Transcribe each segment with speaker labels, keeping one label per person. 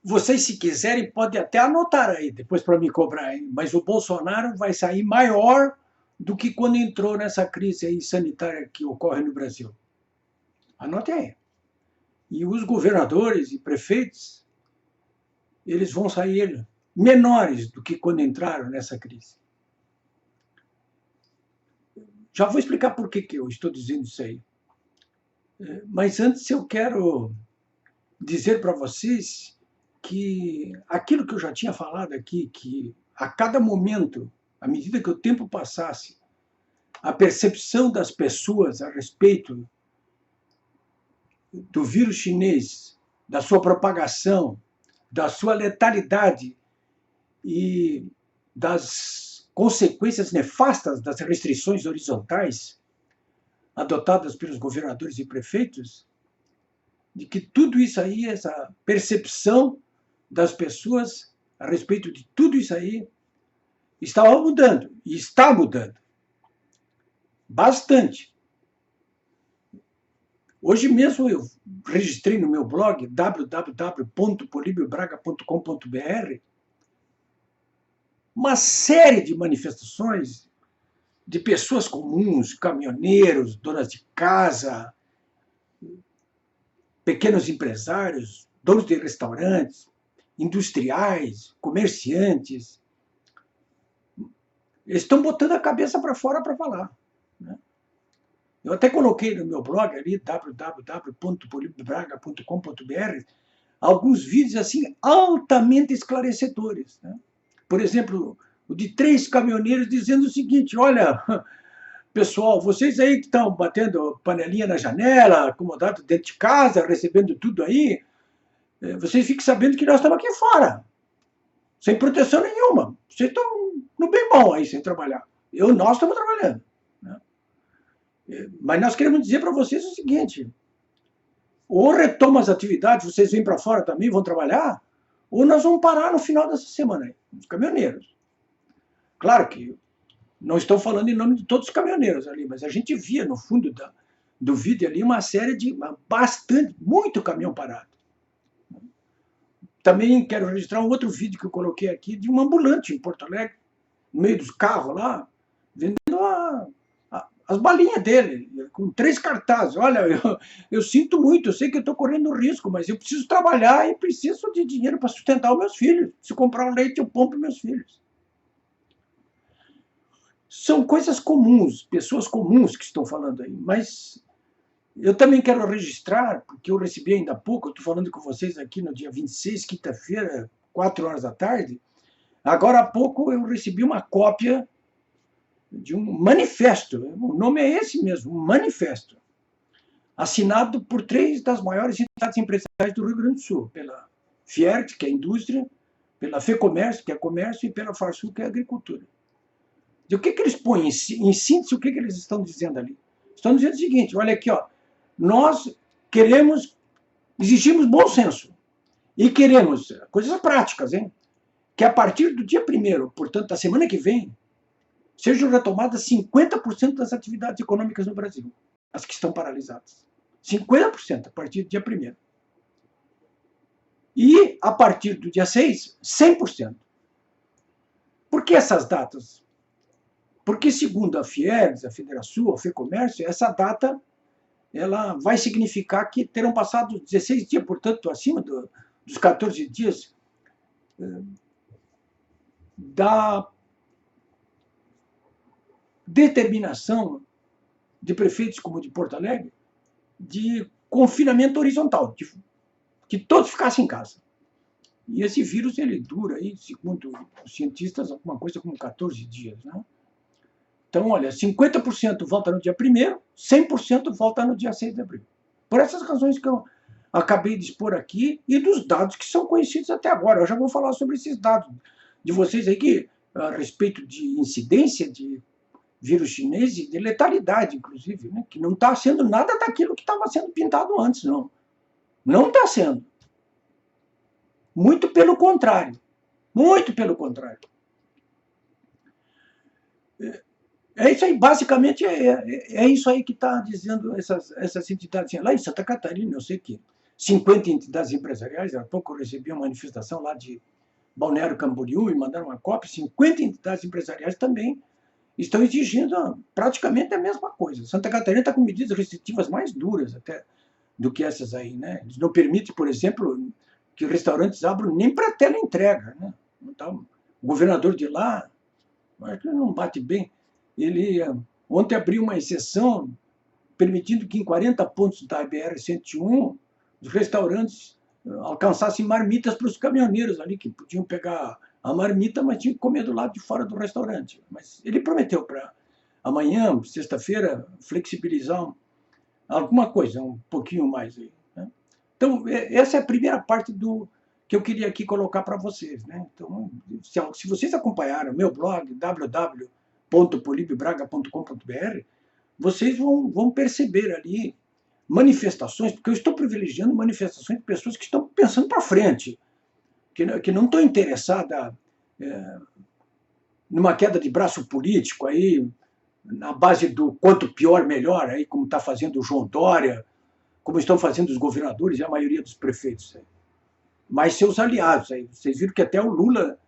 Speaker 1: Vocês, se quiserem, podem até anotar aí, depois para me cobrar, hein? Mas o Bolsonaro vai sair maior do que quando entrou nessa crise aí sanitária que ocorre no Brasil. Anote aí. E os governadores e prefeitos, eles vão sair menores do que quando entraram nessa crise. Já vou explicar por que eu estou dizendo isso aí. Mas antes eu quero dizer para vocês que aquilo que eu já tinha falado aqui, que a cada momento, à medida que o tempo passasse, a percepção das pessoas a respeito do vírus chinês, da sua propagação, da sua letalidade e das consequências nefastas das restrições horizontais adotadas pelos governadores e prefeitos, de que tudo isso aí, essa percepção das pessoas a respeito de tudo isso aí, estava mudando, e está mudando. Bastante. Hoje mesmo eu registrei no meu blog www.polibiobraga.com.br uma série de manifestações de pessoas comuns, caminhoneiros, donas de casa, pequenos empresários, donos de restaurantes, industriais, comerciantes. Eles estão botando a cabeça para fora para falar. Né? Eu até coloquei no meu blog ali, www.polibiobraga.com.br, alguns vídeos assim altamente esclarecedores. Né? Por exemplo, o de 3 caminhoneiros dizendo o seguinte: olha, pessoal, vocês aí que estão batendo panelinha na janela, acomodados dentro de casa, recebendo tudo aí, vocês fiquem sabendo que nós estamos aqui fora, sem proteção nenhuma. Vocês estão no bem bom aí, sem trabalhar. Nós estamos trabalhando. Né? Mas nós queremos dizer para vocês o seguinte: ou retoma as atividades, vocês vêm para fora também, vão trabalhar, ou nós vamos parar no final dessa semana aí, os caminhoneiros. Claro que não estou falando em nome de todos os caminhoneiros ali, mas a gente via no fundo do vídeo ali uma série de muito caminhão parado. Também quero registrar um outro vídeo que eu coloquei aqui de um ambulante em Porto Alegre, no meio dos carros lá, vendendo as balinhas dele, com 3 cartazes. Olha, eu sinto muito, eu sei que eu estou correndo risco, mas eu preciso trabalhar e preciso de dinheiro para sustentar os meus filhos. Se comprar um leite, eu pão para meus filhos. São coisas comuns, pessoas comuns que estão falando aí, mas eu também quero registrar, porque eu recebi ainda há pouco, eu estou falando com vocês aqui no dia 26, quinta-feira, 4 horas da tarde. Agora há pouco eu recebi uma cópia de um manifesto, o nome é esse mesmo, um manifesto, assinado por 3 das maiores entidades empresariais do Rio Grande do Sul, pela Fiert, que é indústria, pela FEComércio, que é comércio, e pela Farsul, que é agricultura. E o que eles põem em síntese, o que eles estão dizendo ali? Estão dizendo o seguinte: olha aqui, ó, nós exigimos bom senso e queremos coisas práticas, hein? Que a partir do dia 1º, portanto, da semana que vem, sejam retomadas 50% das atividades econômicas no Brasil, as que estão paralisadas. 50% a partir do dia 1º. E, a partir do dia 6, 100%. Por que essas datas? Porque, segundo a Fiergs, a Federação, a FEComércio, essa data ela vai significar que terão passado 16 dias, portanto, acima dos 14 dias da determinação de prefeitos como de Porto Alegre de confinamento horizontal, que todos ficassem em casa. E esse vírus ele dura, aí, segundo os cientistas, alguma coisa como 14 dias. Né? Então, olha, 50% volta no dia 1º, 100% volta no dia 6 de abril. Por essas razões que eu acabei de expor aqui e dos dados que são conhecidos até agora. Eu já vou falar sobre esses dados de vocês aí, que, a respeito de incidência de vírus chinês e de letalidade, inclusive, né? Que não está sendo nada daquilo que estava sendo pintado antes, não. Não está sendo. Muito pelo contrário. Muito pelo contrário. É isso aí, basicamente é isso aí que está dizendo essas entidades. Lá em Santa Catarina, eu sei que 50 entidades empresariais. Há pouco eu recebi uma manifestação lá de Balneário Camboriú e mandaram uma cópia. 50 entidades empresariais também estão exigindo praticamente a mesma coisa. Santa Catarina está com medidas restritivas mais duras até do que essas aí, né? Eles não permitem, por exemplo, que restaurantes abram nem para teleentrega, né? Então, o governador de lá, acho que não bate bem. Ele ontem abriu uma exceção permitindo que em 40 pontos da BR-101 os restaurantes alcançassem marmitas para os caminhoneiros ali, que podiam pegar a marmita, mas tinham que comer do lado de fora do restaurante. Mas ele prometeu para amanhã, sexta-feira, flexibilizar alguma coisa, um pouquinho mais aí, né? Então, essa é a primeira parte do que eu queria aqui colocar para vocês, né? Então, se vocês acompanharam o meu blog, www.polibebraga.com.br, vocês vão perceber ali manifestações, porque eu estou privilegiando manifestações de pessoas que estão pensando para frente, que não estão interessadas numa queda de braço político aí, na base do quanto pior, melhor, aí, como está fazendo o João Dória, como estão fazendo os governadores e a maioria dos prefeitos. Mas seus aliados. Aí. Vocês viram que até o Lula,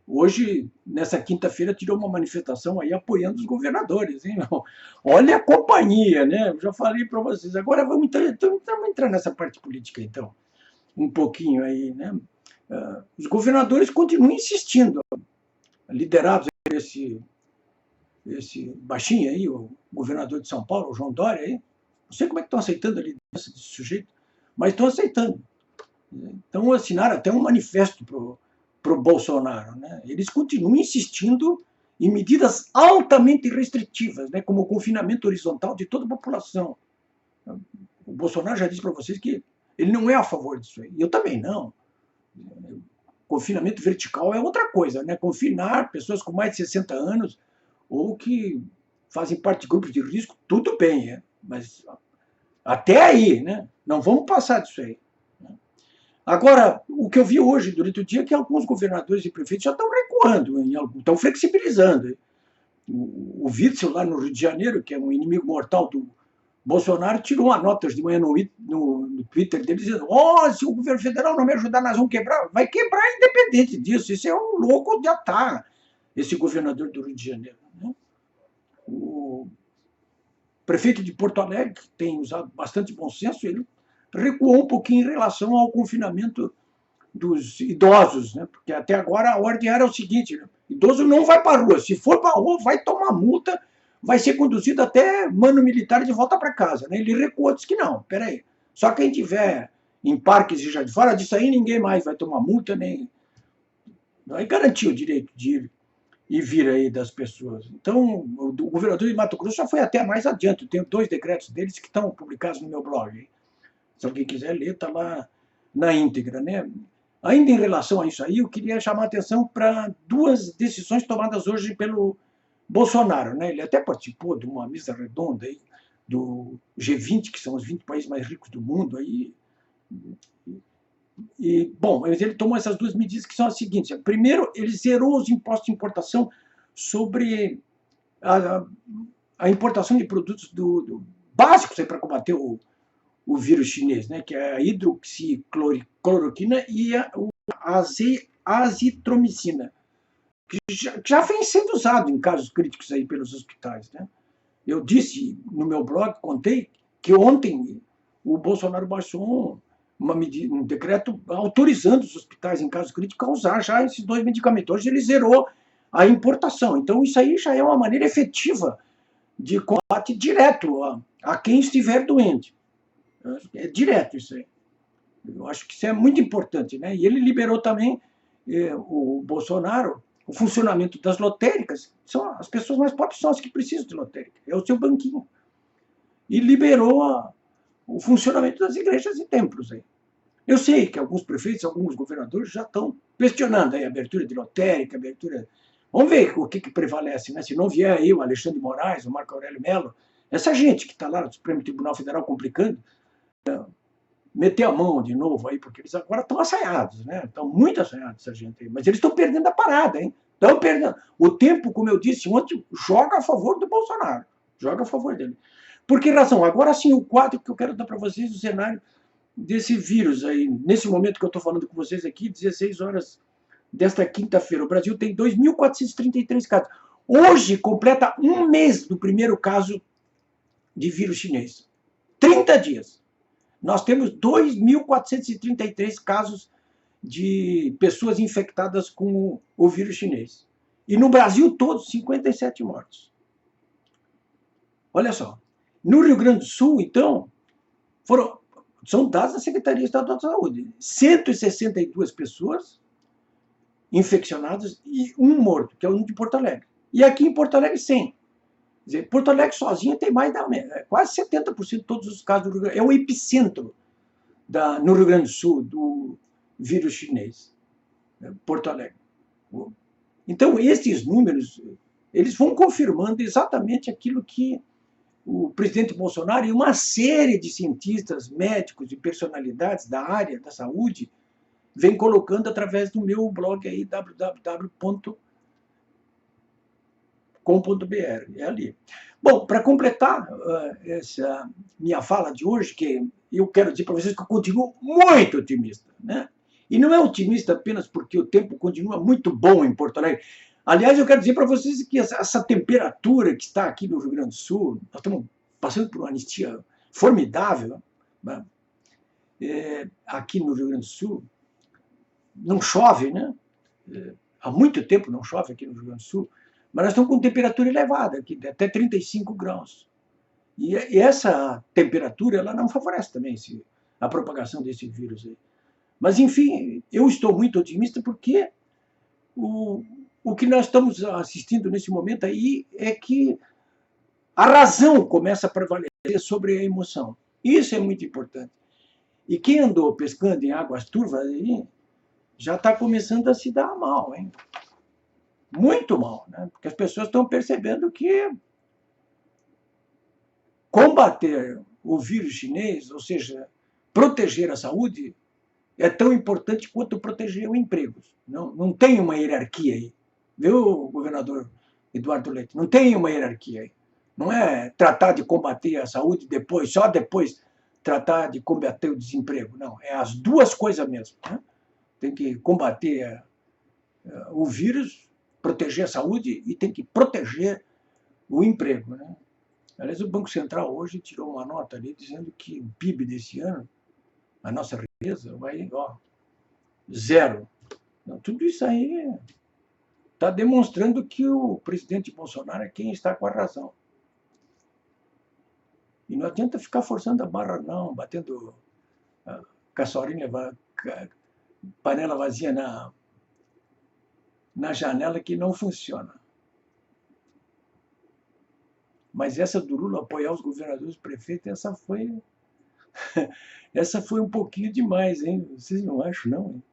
Speaker 1: hoje, nessa quinta-feira, tirou uma manifestação aí apoiando os governadores. Hein? Olha a companhia, né? Eu já falei para vocês. Agora vamos entrar nessa parte política, então. Um pouquinho aí, né? Os governadores continuam insistindo, liderados por esse baixinho aí, o governador de São Paulo, o João Dória aí. Não sei como é que estão aceitando a liderança desse sujeito, mas estão aceitando. Então assinaram até um manifesto para o Bolsonaro, né? Eles continuam insistindo em medidas altamente restritivas, né? Como o confinamento horizontal de toda a população. O Bolsonaro já disse para vocês que ele não é a favor disso aí. Eu também não. Confinamento vertical é outra coisa, né? Confinar pessoas com mais de 60 anos ou que fazem parte de grupos de risco, tudo bem, mas até aí, né? Não vamos passar disso aí. Agora, o que eu vi hoje, durante o dia, é que alguns governadores e prefeitos já estão recuando, estão flexibilizando. O Witzel, lá no Rio de Janeiro, que é um inimigo mortal do Bolsonaro, tirou uma nota de manhã no Twitter dele, dizendo: se o governo federal não me ajudar, nós vamos quebrar. Vai quebrar independente disso. Esse é um louco de atar, esse governador do Rio de Janeiro. Né? O prefeito de Porto Alegre, que tem usado bastante bom senso, ele recuou um pouquinho em relação ao confinamento dos idosos, né? Porque até agora a ordem era o seguinte: né? Idoso não vai para a rua, se for para a rua vai tomar multa, vai ser conduzido até mano militar de volta para casa, né? Ele recuou, disse que não, peraí, só quem tiver em parques e já de fora disso aí ninguém mais vai tomar multa, nem vai garantir o direito de ir e vir aí das pessoas. Então, o governador de Mato Grosso já foi até mais adiante. Eu tenho 2 decretos deles que estão publicados no meu blog. Hein? Se alguém quiser ler, está lá na íntegra, né? Ainda em relação a isso aí, eu queria chamar a atenção para 2 decisões tomadas hoje pelo Bolsonaro, né? Ele até participou de uma mesa redonda aí do G20, que são os 20 países mais ricos do mundo aí. E, bom, ele tomou essas 2 medidas que são as seguintes. Primeiro, ele zerou os impostos de importação sobre a importação de produtos básicos para combater o vírus chinês, né, que é a hidroxicloroquina e a azitromicina, que já vem sendo usado em casos críticos aí pelos hospitais. Né? Eu disse no meu blog, contei, que ontem o Bolsonaro baixou um decreto autorizando os hospitais em casos críticos a usar já esses 2 medicamentos. Hoje ele zerou a importação. Então isso aí já é uma maneira efetiva de combate direto a quem estiver doente. É direto isso aí. Eu acho que isso é muito importante, né? E ele liberou também, o Bolsonaro, o funcionamento das lotéricas. São as pessoas mais pobres são as que precisam de lotérica. É o seu banquinho. E liberou o funcionamento das igrejas e templos aí. Eu sei que alguns prefeitos, alguns governadores já estão questionando aí a abertura de lotérica, abertura. Vamos ver o que prevalece, né? Se não vier aí o Alexandre de Moraes, o Marco Aurélio Mello, essa gente que está lá no Supremo Tribunal Federal complicando, meter a mão de novo aí, porque eles agora estão assanhados, né? Estão muito assanhados essa gente aí. Mas eles estão perdendo a parada, hein? Estão perdendo. O tempo, como eu disse ontem, joga a favor do Bolsonaro. Joga a favor dele. Por que razão? Agora sim, o quadro que eu quero dar para vocês, o cenário desse vírus aí, nesse momento que eu estou falando com vocês aqui, 16 horas desta quinta-feira. O Brasil tem 2.433 casos. Hoje completa um mês do primeiro caso de vírus chinês. 30 dias. Nós temos 2.433 casos de pessoas infectadas com o vírus chinês. E no Brasil todo, 57 mortos. Olha só. No Rio Grande do Sul, então, são dados da Secretaria Estadual de Saúde. 162 pessoas infeccionadas e um morto, que é o de Porto Alegre. E aqui em Porto Alegre, 100. Quer dizer, Porto Alegre sozinha tem mais da quase 70% de todos os casos do Rio Grande. É o epicentro no Rio Grande do Sul do vírus chinês. Porto Alegre. Então, esses números, eles vão confirmando exatamente aquilo que o presidente Bolsonaro e uma série de cientistas, médicos e personalidades da área da saúde vem colocando através do meu blog aí, www.com.br. É ali. Bom, para completar essa minha fala de hoje, que eu quero dizer para vocês que eu continuo muito otimista, né? E não é otimista apenas porque o tempo continua muito bom em Porto Alegre. Aliás, eu quero dizer para vocês que essa temperatura que está aqui no Rio Grande do Sul, nós estamos passando por uma anistia formidável, né? Aqui no Rio Grande do Sul, não chove, né? Há muito tempo não chove aqui no Rio Grande do Sul, mas nós estamos com temperatura elevada, aqui, até 35 graus. E essa temperatura ela não favorece também a propagação desse vírus aí. Mas, enfim, eu estou muito otimista porque o que nós estamos assistindo nesse momento aí é que a razão começa a prevalecer sobre a emoção. Isso é muito importante. E quem andou pescando em águas turvas aí já está começando a se dar mal, hein? Muito mal, né? Porque as pessoas estão percebendo que combater o vírus chinês, ou seja, proteger a saúde, é tão importante quanto proteger o emprego. Não tem uma hierarquia aí. Viu, governador Eduardo Leite? Não tem uma hierarquia aí. Não é tratar de combater a saúde depois, só depois tratar de combater o desemprego. Não, é as duas coisas mesmo. Né? Tem que combater o vírus, proteger a saúde e tem que proteger o emprego. Né? Aliás, o Banco Central hoje tirou uma nota ali dizendo que o PIB desse ano, a nossa riqueza, vai zero. Então, tudo isso aí está demonstrando que o presidente Bolsonaro é quem está com a razão. E não adianta ficar forçando a barra, não, batendo caçorinha, panela vazia na janela, que não funciona. Mas essa do Lula apoiar os governadores e prefeitos, essa foi um pouquinho demais, hein? Vocês não acham, não? Hein?